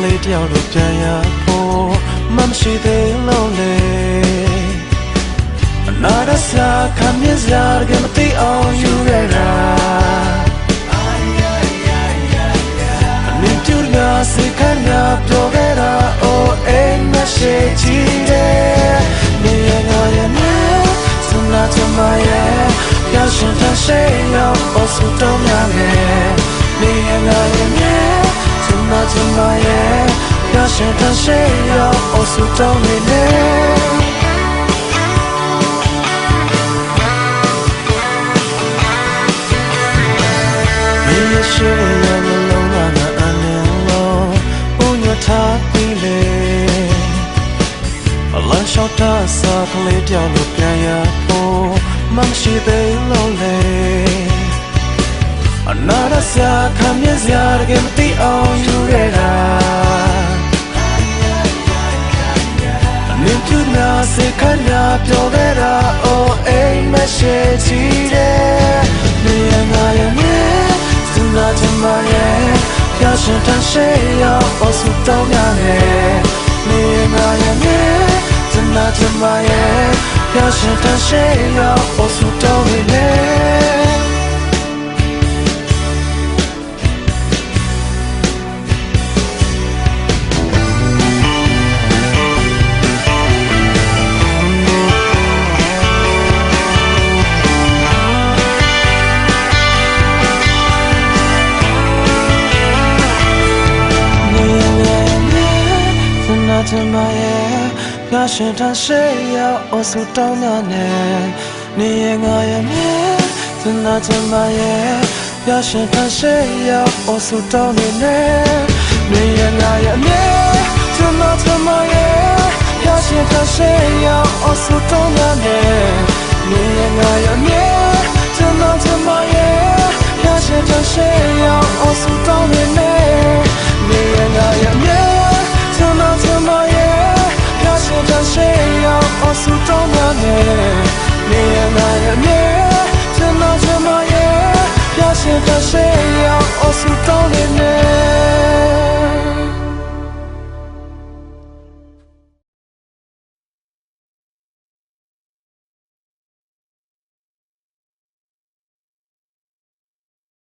လေးတယောက်တို့ပြန်ရဖို့မရှိသေးလို့လေအနာရစရာခံမြင်စရာကမသိအောင်ယူရတာအမြင်ပြူများစိတ်ခံများပြောခဲ့တာအိုးအိမ်မရှိကြည့်တယ်နေရငါရဲ့မြေစနာချမရဲ့ရရှင်တရှိရောက်အဆူတော်များနဲ့နေရငါရဲ့မြေစနာချမရဲ့ရရှင်တရှိရောက်အဆူတော်နေနဲ့ရှိရမလုံးငါအနေလုံးဦးညထားပြီးလေအလန်းလျှောက်တာစားကလေးတယောက်လို့ပြန်ရဖို့မရှိသေးလို့လေအနာရစရာခံမြင်စရာတကယ်မသိအောင်ယူရတာအမြင်ပြူများစိတ်ခံများပြောခဲ့တာအိုးအိမ်မရှိကြည့်တယ်နေရငါရဲ့မြေနာချမရဲ့ရရှင်တရှိရောက်အဆူတောင်းရတယ်နေငါရဲ့မြေနာချမရဲ့ရရှင်တရှိရောက်အဆူတောင်းနေချမရဲ့ရရှင်တရှိရောက်အဆူတောင်းနဲ့နေငါရဲ့မြေစနာချမရဲ့ရရှင်တရှိရောက်အဆူတောင်းနဲ့နေငါရဲ့မြေစနာချမရဲ့ရရှင်တရှိရောက်အဆူတောင်းနဲ့